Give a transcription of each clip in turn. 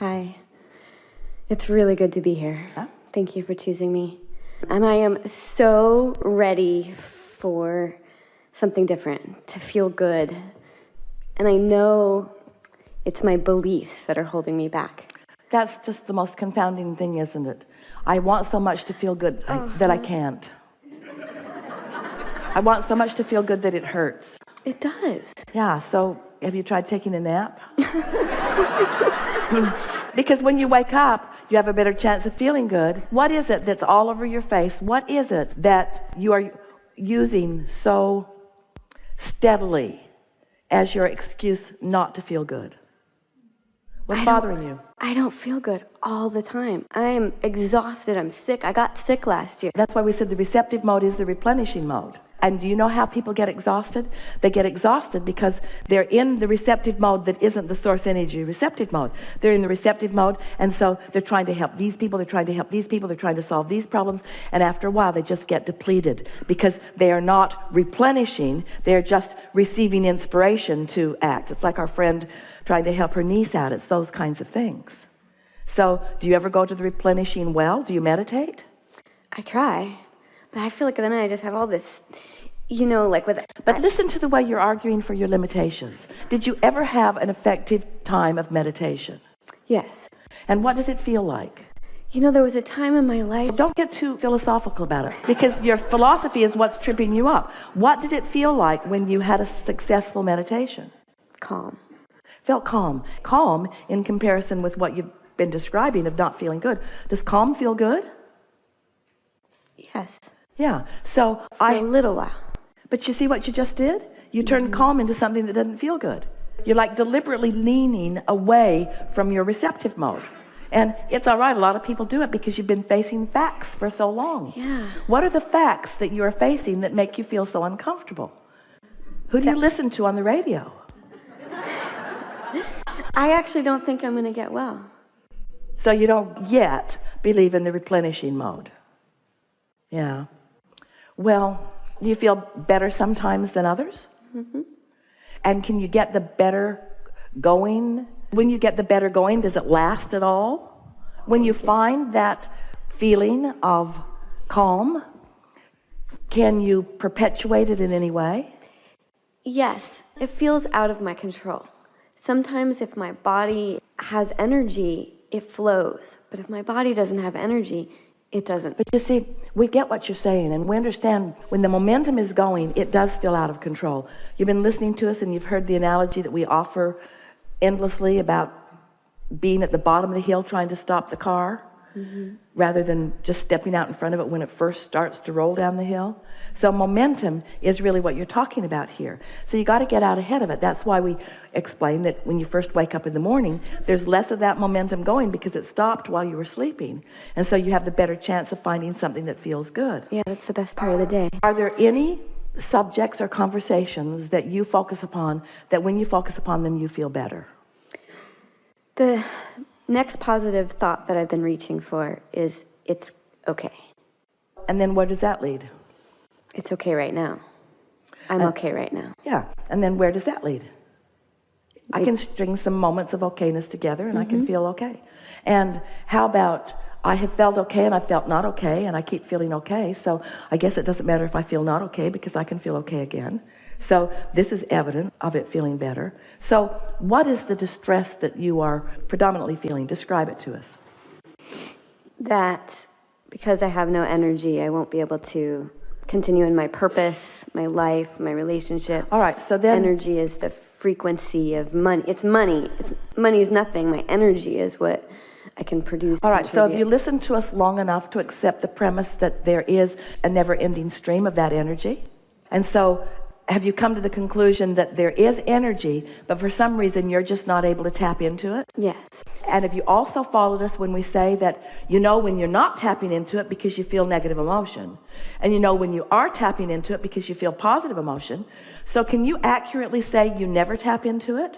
Hi. It's really good to be here. Huh? Thank you for choosing me. And I am so ready for something different, to feel good. And I know it's my beliefs that are holding me back. That's just the most confounding thing, isn't it? I want so much to feel good that I can't. I want so much to feel good that it hurts. It does. Yeah, so have you tried taking a nap? Because when you wake up, you have a better chance of feeling good. What is it that's all over your face? What is it that you are using so steadily as your excuse not to feel good? What's bothering you? I don't feel good all the time. I'm exhausted. I'm sick. I got sick last year. That's why we said the receptive mode is the replenishing mode. And do you know how people get exhausted? They get exhausted because they're in the receptive mode that isn't the source energy receptive mode. They're in the receptive mode, and so they're trying to help these people, they're trying to help these people, they're trying to solve these problems, and after a while they just get depleted because they are not replenishing, they're just receiving inspiration to act. It's like our friend trying to help her niece out. It's those kinds of things. So do you ever go to the replenishing well? Do you meditate? I try, but I feel like then I just have all this, like with... But listen to the way you're arguing for your limitations. Did you ever have an effective time of meditation? Yes. And what did it feel like? There was a time in my life... Don't get too philosophical about it, because your philosophy is what's tripping you up. What did it feel like when you had a successful meditation? Calm. Felt calm. Calm in comparison with what you've been describing of not feeling good. Does calm feel good? Yes. Yeah. So for a little while. But you see what you just did? You turned calm into something that doesn't feel good. You're like deliberately leaning away from your receptive mode. And it's all right. A lot of people do it because you've been facing facts for so long. Yeah. What are the facts that you are facing that make you feel so uncomfortable? Who do you listen to on the radio? I actually don't think I'm going to get well. So you don't yet believe in the replenishing mode. Yeah. Well, do you feel better sometimes than others? Mm-hmm. And can you get the better going? When you get the better going, does it last at all? When you find that feeling of calm, can you perpetuate it in any way? Yes. It feels out of my control. Sometimes if my body has energy, it flows. But if my body doesn't have energy, it doesn't. But you see, we get what you're saying, and we understand when the momentum is going, it does feel out of control. You've been listening to us, and you've heard the analogy that we offer endlessly about being at the bottom of the hill trying to stop the car, rather than just stepping out in front of it when it first starts to roll down the hill. So momentum is really what you're talking about here. So you got to get out ahead of it. That's why we explain that when you first wake up in the morning, there's less of that momentum going because it stopped while you were sleeping. And so you have the better chance of finding something that feels good. Yeah, that's the best part of the day. Are there any subjects or conversations that you focus upon that when you focus upon them, you feel better? The next positive thought that I've been reaching for is it's okay. And then where does that lead? It's okay right now. I'm okay right now. Yeah. And then where does that lead? I can string some moments of okayness together and I can feel okay. And how about I have felt okay and I felt not okay and I keep feeling okay. So I guess it doesn't matter if I feel not okay because I can feel okay again. So this is evidence of it feeling better. So what is the distress that you are predominantly feeling? Describe it to us. That because I have no energy, I won't be able to continue in my purpose, my life, my relationship. All right, so then... Energy is the frequency of money. It's money. Money is nothing. My energy is what I can produce. All right, so if you listen to us long enough to accept the premise that there is a never-ending stream of that energy, and so have you come to the conclusion that there is energy, but for some reason you're just not able to tap into it? Yes. And have you also followed us when we say that you know when you're not tapping into it because you feel negative emotion, and you know when you are tapping into it because you feel positive emotion? So can you accurately say you never tap into it?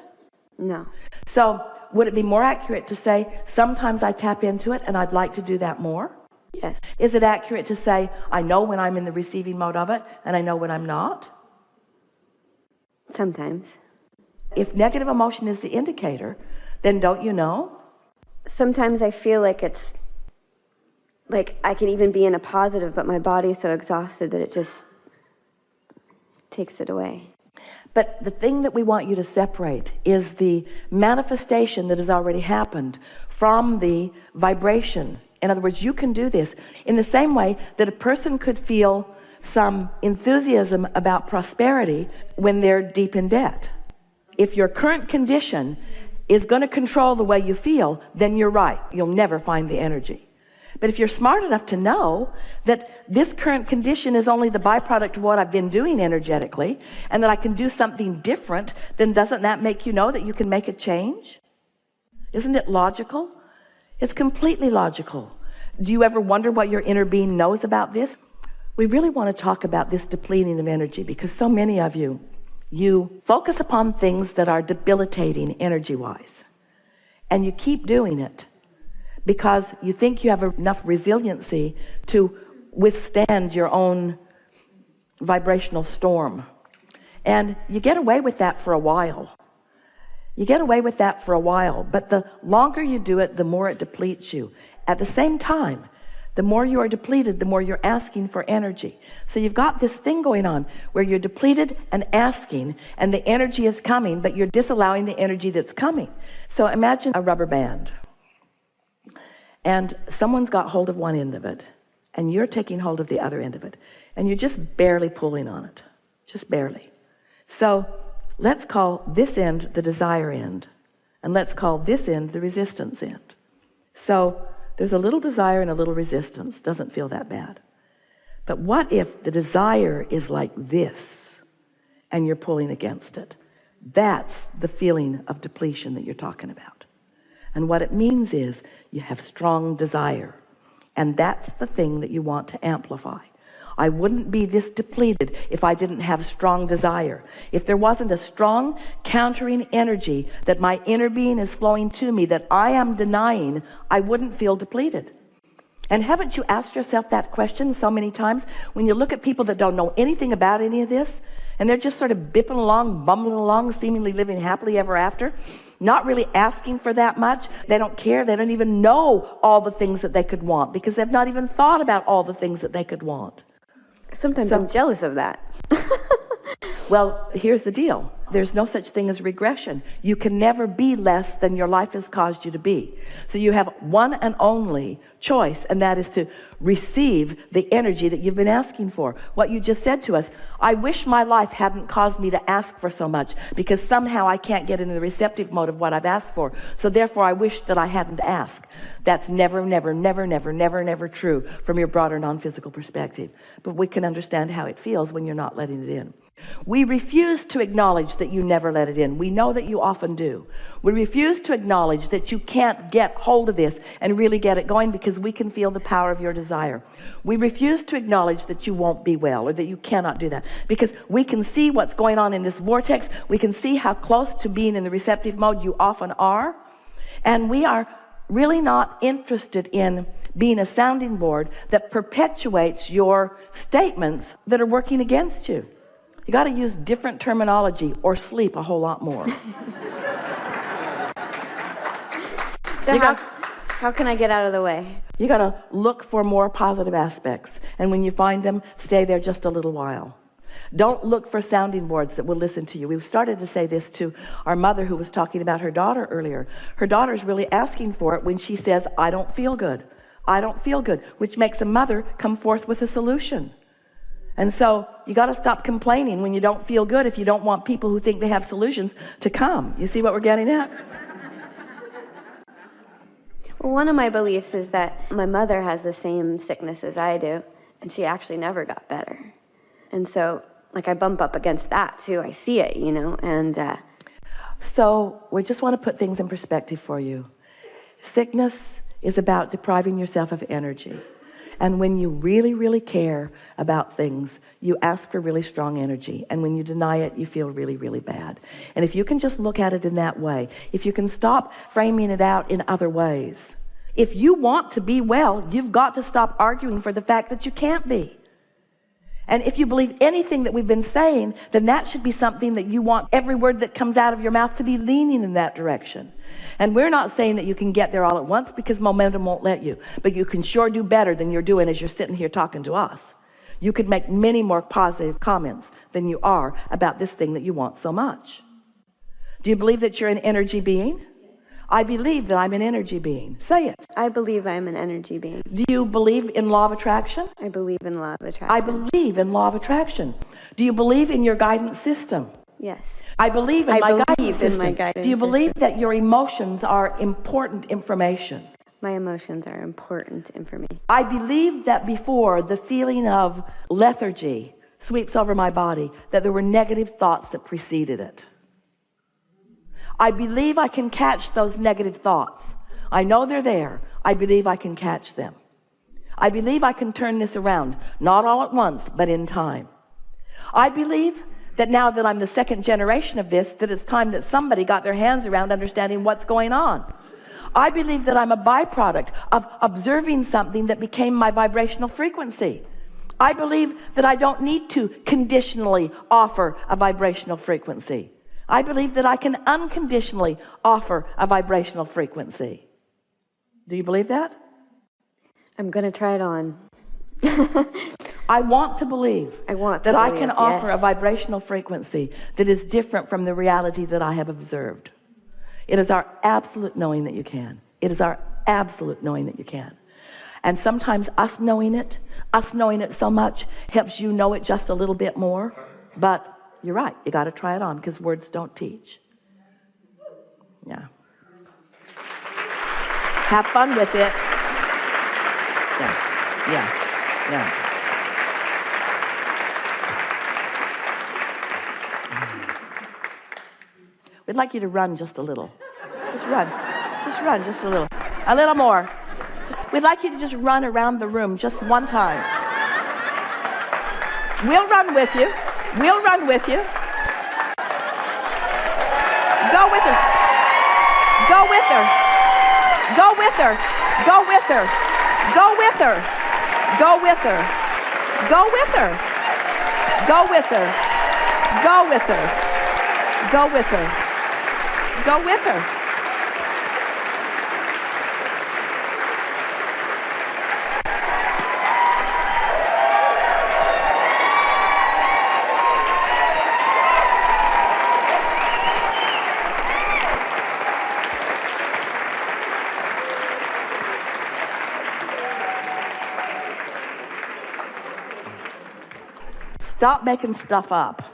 No. So would it be more accurate to say sometimes I tap into it and I'd like to do that more? Yes. Is it accurate to say I know when I'm in the receiving mode of it and I know when I'm not? Sometimes. If negative emotion is the indicator, then don't you know? sometimes I feel like it's like I can even be in a positive, but my body's so exhausted that it just takes it away. But the thing that we want you to separate is the manifestation that has already happened from the vibration. In other words, you can do this in the same way that a person could feel some enthusiasm about prosperity when they're deep in debt. If your current condition is going to control the way you feel, then you're right. You'll never find the energy. But if you're smart enough to know that this current condition is only the byproduct of what I've been doing energetically, and that I can do something different, then doesn't that make you know that you can make a change? Isn't it logical? It's completely logical. Do you ever wonder what your inner being knows about this? We really want to talk about this depleting of energy, because so many of you focus upon things that are debilitating energy-wise, and you keep doing it because you think you have enough resiliency to withstand your own vibrational storm. And you get away with that for a while. You get away with that for a while, but the longer you do it, the more it depletes you. At the same time, the more you are depleted, the more you're asking for energy. So you've got this thing going on where you're depleted and asking, and the energy is coming, but you're disallowing the energy that's coming. So imagine a rubber band, and someone's got hold of one end of it, and you're taking hold of the other end of it, and you're just barely pulling on it, just barely. So let's call this end the desire end, and let's call this end the resistance end. So there's a little desire and a little resistance. Doesn't feel that bad. But what if the desire is like this and you're pulling against it? That's the feeling of depletion that you're talking about. And what it means is you have strong desire. And that's the thing that you want to amplify. I wouldn't be this depleted if I didn't have strong desire. If there wasn't a strong countering energy that my inner being is flowing to me that I am denying, I wouldn't feel depleted. And haven't you asked yourself that question so many times when you look at people that don't know anything about any of this, and they're just sort of bipping along, bumbling along, seemingly living happily ever after, not really asking for that much. They don't care. They don't even know all the things that they could want because they've not even thought about all the things that they could want. Sometimes I'm jealous of that. Well, here's the deal. There's no such thing as regression. You can never be less than your life has caused you to be. So you have one and only choice, and that is to receive the energy that you've been asking for. What you just said to us, I wish my life hadn't caused me to ask for so much because somehow I can't get into the receptive mode of what I've asked for. So therefore I wish that I hadn't asked. That's never, never, never, never, never, never true from your broader non-physical perspective. But we can understand how it feels when you're not letting it in. We refuse to acknowledge that you never let it in. We know that you often do. We refuse to acknowledge that you can't get hold of this and really get it going because we can feel the power of your desire. We refuse to acknowledge that you won't be well or that you cannot do that because we can see what's going on in this vortex. We can see how close to being in the receptive mode you often are. And we are really not interested in being a sounding board that perpetuates your statements that are working against you. You got to use different terminology or sleep a whole lot more. So how can I get out of the way? You got to look for more positive aspects. And when you find them, stay there just a little while. Don't look for sounding boards that will listen to you. We've started to say this to our mother who was talking about her daughter earlier. Her daughter's really asking for it when she says, I don't feel good. I don't feel good, which makes a mother come forth with a solution. And so you got to stop complaining when you don't feel good if you don't want people who think they have solutions to come. You see what we're getting at? Well, one of my beliefs is that my mother has the same sickness as I do, and she actually never got better. And so, like, I bump up against that, too. I see it, you know, and... So we just want to put things in perspective for you. Sickness is about depriving yourself of energy. And when you really, really care about things, you ask for really strong energy. And when you deny it, you feel really, really bad. And if you can just look at it in that way, if you can stop framing it out in other ways, if you want to be well, you've got to stop arguing for the fact that you can't be. And if you believe anything that we've been saying, then that should be something that you want every word that comes out of your mouth to be leaning in that direction. And we're not saying that you can get there all at once, because momentum won't let you. But you can sure do better than you're doing as you're sitting here talking to us. You could make many more positive comments than you are about this thing that you want so much. Do you believe that you're an energy being? I believe that I'm an energy being. Say it. I believe I'm an energy being. Do you believe in law of attraction? I believe in law of attraction. I believe in law of attraction. Do you believe in your guidance system? Yes. I believe in my guidance system. Guidance Do you believe system. that your emotions are important information? My emotions are important information. I believe that before the feeling of lethargy sweeps over my body, that there were negative thoughts that preceded it. I believe I can catch those negative thoughts. I know they're there. I believe I can catch them. I believe I can turn this around, not all at once, but in time. I believe that now that I'm the second generation of this, that it's time that somebody got their hands around understanding what's going on. I believe that I'm a byproduct of observing something that became my vibrational frequency. I believe that I don't need to conditionally offer a vibrational frequency. I believe that I can unconditionally offer a vibrational frequency. Do you believe that? I'm going to try it on. I want to believe that I can offer yes. a vibrational frequency that is different from the reality that I have observed. It is our absolute knowing that you can. It is our absolute knowing that you can. And sometimes us knowing it so much helps you know it just a little bit more. But you're right, you got to try it on, because words don't teach. Yeah. Have fun with it. Yeah. We'd like you to run just a little. Just run just a little. A little more. We'd like you to just run around the room just one time. We'll run with you. We'll run with you. Go with her. Go with her. Go with her. Go with her. Go with her. Go with her. Go with her. Go with her. Go with her. Go with her. Go with her. Stop making stuff up.